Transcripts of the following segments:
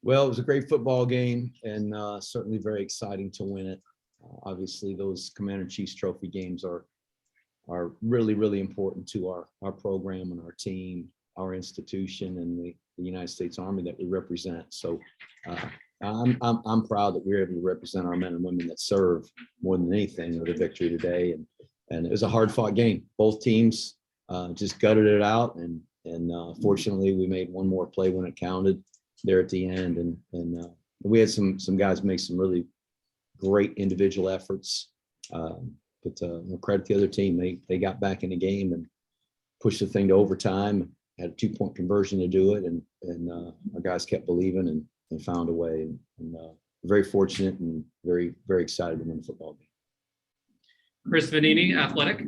Well, it was a great football game and certainly very exciting to win it. Obviously, those Commander in Chiefs Trophy games are really, really important to our program and our team, our institution, and the United States Army that we represent. So I'm proud that we were able to represent our men and women that serve more than anything with a victory today. And it was a hard fought game. Both teams just gutted it out, and fortunately we made one more play when it counted there at the end. And we had some guys make some really great individual efforts. But credit the other team. They got back in the game and pushed the thing to overtime, had a 2-point conversion to do it. And our guys kept believing and found a way. And very fortunate and very, very excited to win the football game. Chris Vanini, Athletic.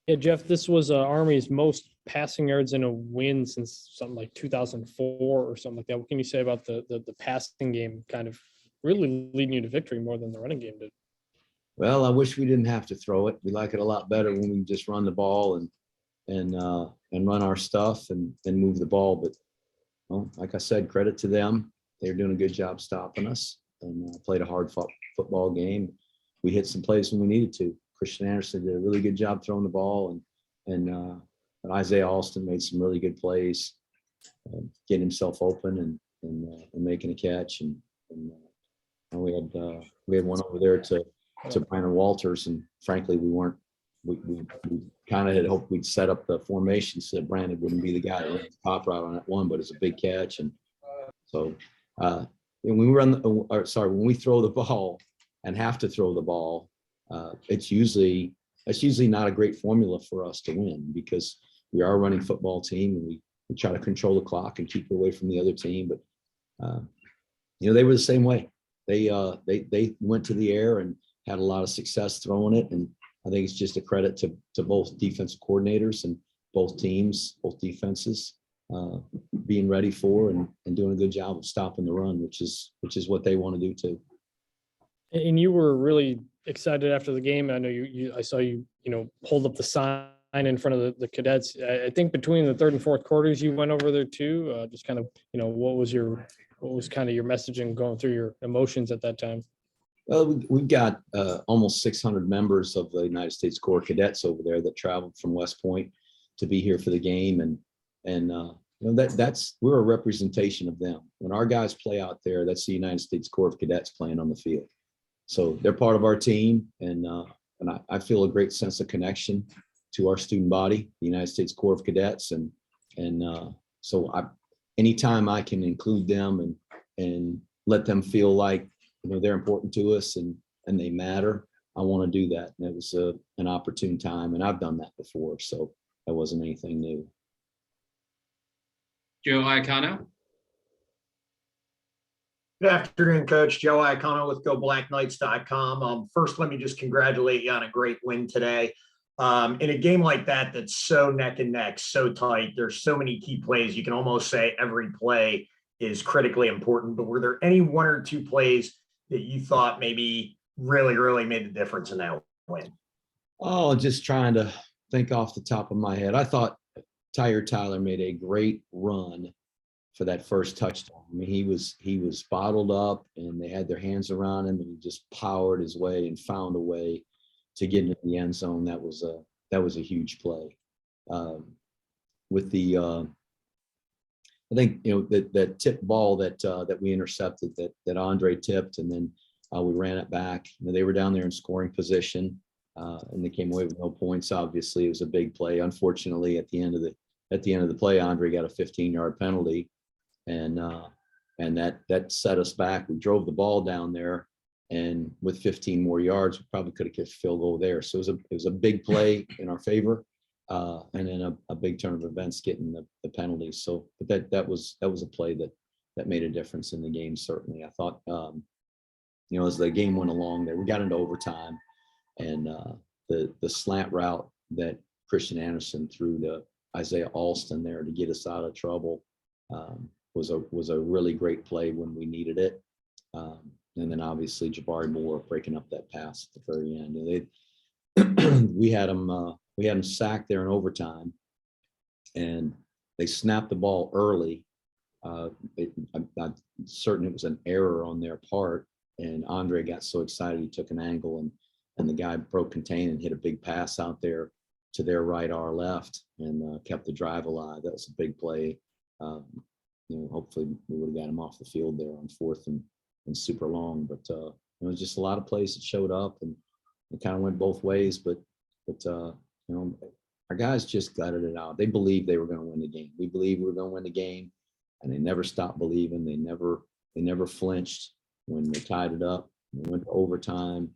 Yeah, Jeff, this was Army's most passing yards in a win since something like 2004 or something like that. What can you say about the passing game kind of really leading you to victory more than the running game did? Well, I wish we didn't have to throw it. We like it a lot better when we just run the ball and run our stuff and move the ball. But well, like I said, credit to them. They're doing a good job stopping us and played a hard football game. We hit some plays when we needed to. Christian Anderson did a really good job throwing the ball, and Isaiah Alston made some really good plays, getting himself open and making a catch. And we had one over there to Brandon Walters, and frankly, we kind of had hoped we'd set up the formation so that Brandon wouldn't be the guy that ran the pop route on that one, but it's a big catch. And so when we throw the ball and have to throw the ball, it's usually not a great formula for us to win, because we are a running football team and we try to control the clock and keep it away from the other team. But they were the same way. They went to the air and had a lot of success throwing it. And I think it's just a credit to both defensive coordinators and both teams, both defenses, being ready for and doing a good job of stopping the run, which is what they want to do too. And you were really excited after the game. I know I saw you hold up the sign in front of the cadets. I think between the third and fourth quarters, you went over there too. Just kind of, what was kind of your messaging going through your emotions at that time? Well, we've got almost 600 members of the United States Corps of Cadets over there that traveled from West Point to be here for the game, and we're a representation of them. When our guys play out there, that's the United States Corps of Cadets playing on the field. So they're part of our team, and I feel a great sense of connection to our student body, the United States Corps of Cadets, and so anytime I can include them and let them feel like they're important to us and they matter, I want to do that. And it was an opportune time, and I've done that before, so that wasn't anything new. Joe Iacono. Good afternoon, Coach. Joe Iacono with GoBlackKnights.com. First, let me just congratulate you on a great win today. In a game like that that's so neck and neck, so tight, there's so many key plays. You can almost say every play is critically important. But were there any one or two plays that you thought maybe really, really made the difference in that win? Oh, just trying to think off the top of my head. I thought Tyler made a great run for that first touchdown. I mean, he was bottled up and they had their hands around him, and he just powered his way and found a way to get into the end zone. That was a huge play. With the I think that tip ball that we intercepted, that Andre tipped, and then we ran it back. They were down there in scoring position, and they came away with no points. Obviously, it was a big play. Unfortunately, at the end of the play, Andre got a 15-yard penalty, and that set us back. We drove the ball down there, and with 15 more yards, we probably could have kicked a field goal there. So it was a big play in our favor, and then a big turn of events getting the penalty. So, but that was a play that made a difference in the game. Certainly, I thought, as the game went along there, we got into overtime, and the slant route that Christian Anderson threw to Isaiah Alston there to get us out of trouble was a really great play when we needed it. And then obviously Jabari Morris breaking up that pass at the very end. We had him sacked there in overtime, and they snapped the ball early I'm certain it was an error on their part, and Andre got so excited he took an angle, and the guy broke contain and hit a big pass out there to their right, our left, and kept the drive alive. That was a big play. Hopefully we would have got him off the field there on 4th and super long, but it was just a lot of plays that showed up, and it kind of went both ways. But our guys just gutted it out. They believed they were going to win the game. We believed we were going to win the game, and they never stopped believing. They never flinched when they tied it up. They went to overtime.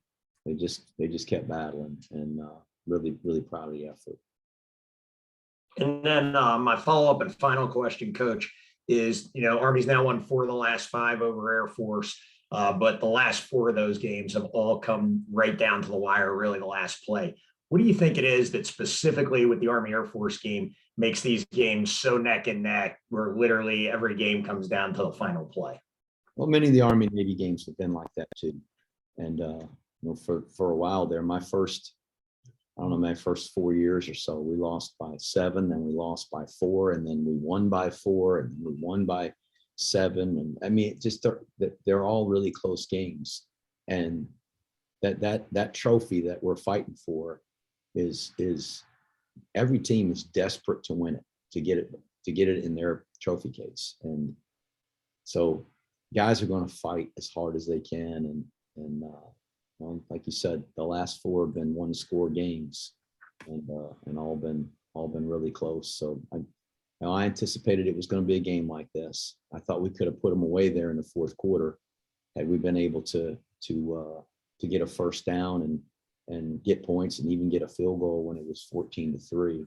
They just kept battling, and really, really proud of the effort. And then my follow-up and final question, Coach, is, Army's now won 4 of the last 5 over Air Force, but the last 4 of those games have all come right down to the wire, really the last play. What do you think it is that specifically with the Army Air Force game makes these games so neck and neck, where literally every game comes down to the final play? Well, many of the Army Navy games have been like that too. And for a while there, my first 4 years or so, we lost by 7, then we lost by 4, and then we won by 4, and we won by 7. And I mean, they're all really close games. And that trophy that we're fighting for is every team is desperate to win it, to get it in their trophy case. And so guys are going to fight as hard as they can. And like you said, the last 4 have been 1-score games, and all been really close. So I anticipated it was going to be a game like this. I thought we could have put them away there in the 4th quarter had we been able to get a first down and get points and even get a field goal when it was 14-3.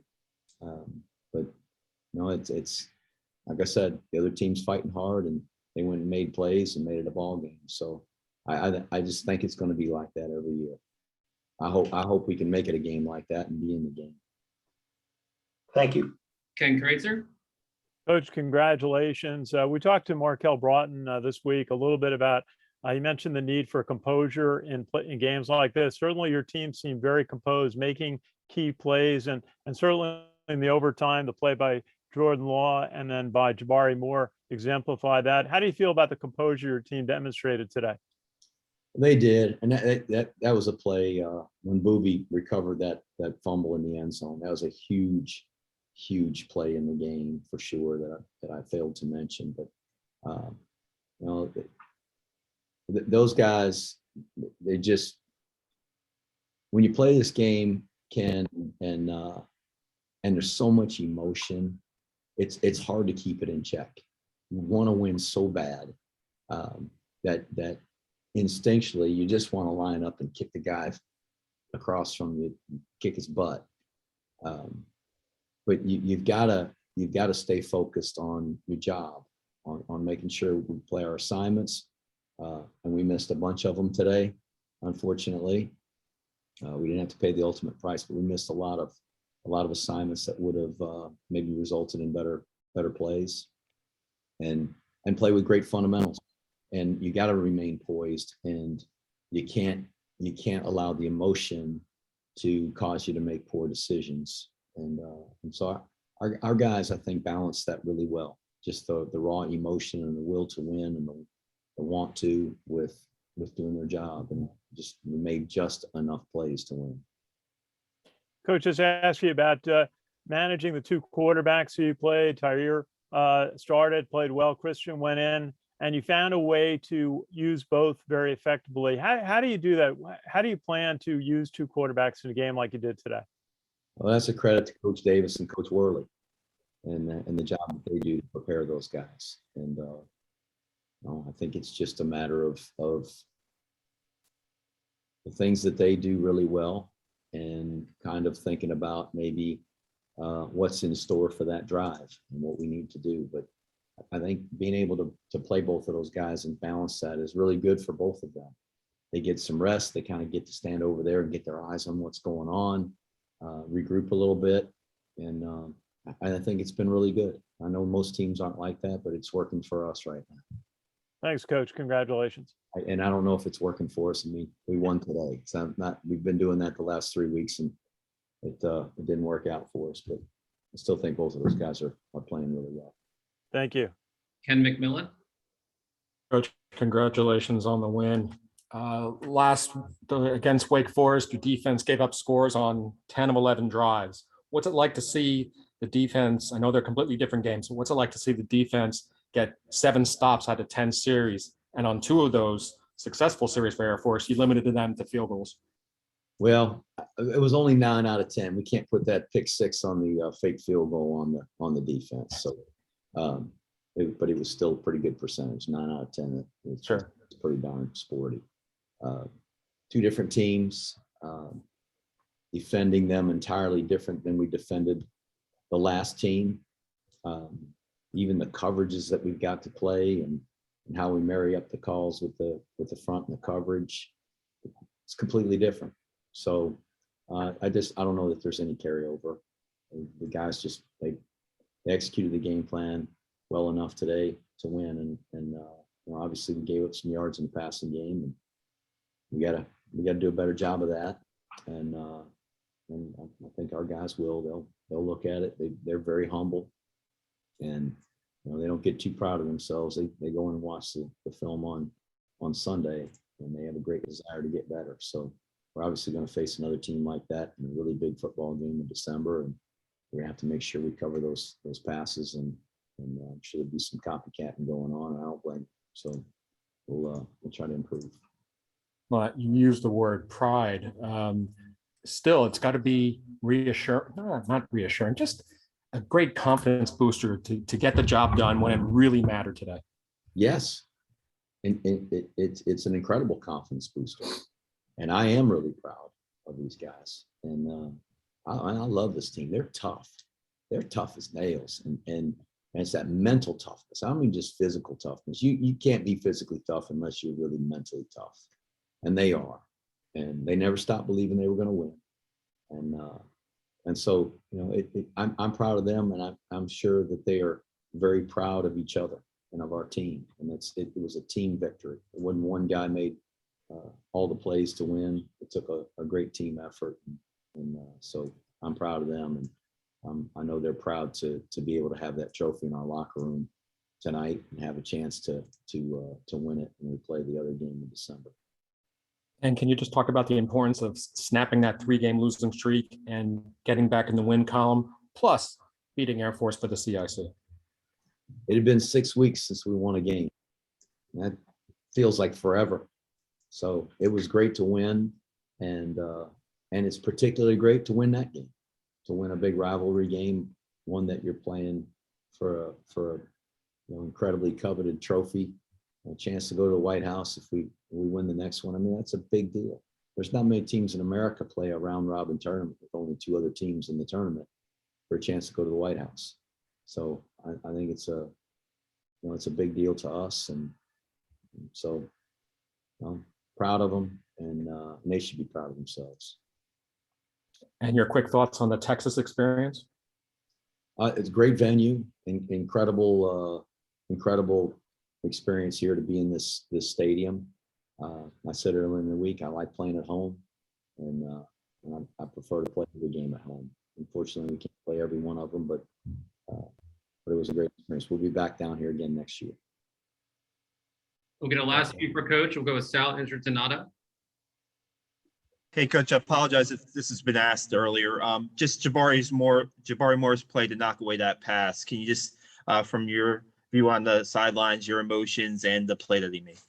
But it's like I said, the other team's fighting hard, and they went and made plays and made it a ball game. So I just think it's going to be like that every year. I hope we can make it a game like that and be in the game. Thank you. Ken Kreitzer. Coach, congratulations. We talked to Markel Broughton this week a little bit about, you mentioned the need for composure in games like this. Certainly your team seemed very composed, making key plays, and certainly in the overtime, the play by Jordan Law and then by Jabari Moore exemplify that. How do you feel about the composure your team demonstrated today? They did, and that was a play when Booby recovered that fumble in the end zone. That was a huge play in the game for sure that I failed to mention. But those guys, they just, when you play this game, Ken, and there's so much emotion, it's hard to keep it in check. You want to win so bad that instinctually you just want to line up and kick the guy across from you, kick his butt. But you've got to stay focused on your job, on making sure we play our assignments. And we missed a bunch of them today, unfortunately. We didn't have to pay the ultimate price, but we missed a lot of assignments that would have maybe resulted in better plays, and play with great fundamentals. And you got to remain poised, and you can't allow the emotion to cause you to make poor decisions. And so our guys, I think, balanced that really well. Just the raw emotion and the will to win and the want to with doing their job, and just made just enough plays to win. Coach, just ask you about managing the 2 quarterbacks who you played. Tyre started, played well. Christian went in, and you found a way to use both very effectively. How do you do that? How do you plan to use 2 quarterbacks in a game like you did today? Well, that's a credit to Coach Davis and Coach Worley, and the job that they do to prepare those guys. And I think it's just a matter of the things that they do really well, and kind of thinking about maybe what's in store for that drive and what we need to do. But I think being able to play both of those guys and balance that is really good for both of them. They get some rest. They kind of get to stand over there and get their eyes on what's going on, regroup a little bit. And I think it's been really good. I know most teams aren't like that, but it's working for us right now. Thanks, Coach. Congratulations. And I don't know if it's working for us. I mean, we won today. So we've been doing that the last 3 weeks, and it didn't work out for us. But I still think both of those guys are playing really well. Thank you. Ken McMillan. Coach, congratulations on the win. Against Wake Forest, your defense gave up scores on 10 of 11 drives. What's it like to see the defense? I know they're completely different games. So what's it like to see the defense get 7 stops out of 10 series? And on 2 of those successful series for Air Force, you limited them to field goals. Well, it was only 9 out of 10. We can't put that pick 6 on the fake field goal on the defense. So, but it was still a pretty good percentage. 9 out of 10. It's Sure. pretty darn sporty. 2 different teams, defending them entirely different than we defended the last team. Even the coverages that we've got to play and how we marry up the calls with the front and the coverage, it's completely different. So I don't know that there's any carryover. The guys just they executed the game plan well enough today to win, and obviously we gave up some yards in the passing game, and we gotta do a better job of that. And I think our guys will. They'll look at it. They're very humble, and they don't get too proud of themselves. They go and watch the film on Sunday, and they have a great desire to get better. So we're obviously going to face another team like that in a really big football game in December, and we're going to have to make sure we cover those passes, and I'm sure there'll be some copycatting going on. I don't blame them. So we'll try to improve. Well, you used the word pride. Still, it's got to be reassuring, not reassuring, just a great confidence booster to get the job done when it really mattered today. Yes, and it's an incredible confidence booster, and I am really proud of these guys. And I love this team. They're tough. They're tough as nails, and it's that mental toughness. I don't mean just physical toughness. You can't be physically tough unless you're really mentally tough, and they are. And they never stopped believing they were going to win. And so I'm proud of them, and I'm sure that they are very proud of each other and of our team. And it was a team victory. It wasn't one guy made all the plays to win. It took a great team effort, and so I'm proud of them, and I know they're proud to be able to have that trophy in our locker room tonight and have a chance to win it when we play the other game in December. And can you just talk about the importance of snapping that 3-game losing streak and getting back in the win column, plus beating Air Force for the CIC? It had been 6 weeks since we won a game. That feels like forever. So it was great to win, and it's particularly great to win that game, to win a big rivalry game, one that you're playing for incredibly coveted trophy, a chance to go to the White House if we win the next one. I mean, that's a big deal. There's not many teams in America play a round robin tournament with only 2 other teams in the tournament for a chance to go to the White House. So I think it's a big deal to us, and so I'm proud of them, and they should be proud of themselves. And your quick thoughts on the Texas experience? It's a great venue, incredible experience here to be in this stadium. I said earlier in the week, I like playing at home, and I prefer to play the game at home. Unfortunately, we can't play every one of them, but it was a great experience. We'll be back down here again next year. We'll get a last few for Coach. We'll go with Sal Insertonata. Hey, Coach, I apologize if this has been asked earlier. Just Jabari Morris play to knock away that pass. Can you just, from your view on the sidelines, your emotions and the play that he made?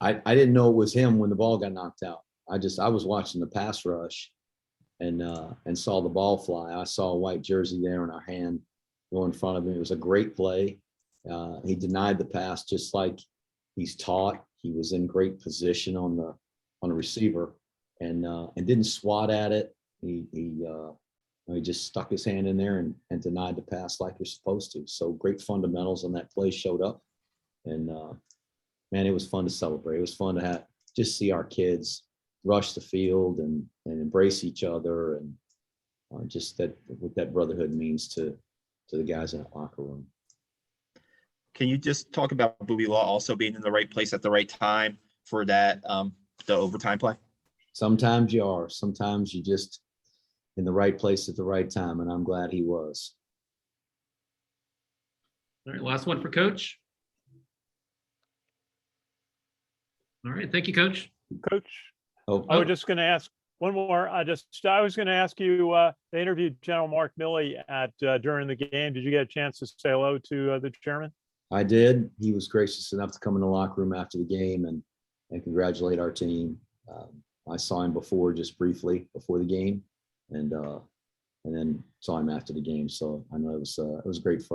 I didn't know it was him when the ball got knocked out. I was watching the pass rush and saw the ball fly. I saw a white jersey there in our hand go in front of him. It was a great play. He denied the pass just like he's taught. He was in great position on the receiver and didn't swat at it. He just stuck his hand in there and denied the pass like you're supposed to. So great fundamentals on that play showed up, and man, it was fun to celebrate. It was fun to just see our kids rush the field and embrace each other, and just what that brotherhood means to the guys in that locker room. Can you just talk about Boobie Law also being in the right place at the right time for that the overtime play? Sometimes you are. Sometimes you just in the right place at the right time, and I'm glad he was. All right, last one for Coach. All right. Thank you, Coach. Coach, Oh, I was just going to ask one more. I was going to ask you, they interviewed General Mark Milley during the game. Did you get a chance to say hello to the chairman? I did. He was gracious enough to come in the locker room after the game and congratulate our team. I saw him just briefly before the game, and then saw him after the game. So I know it was great for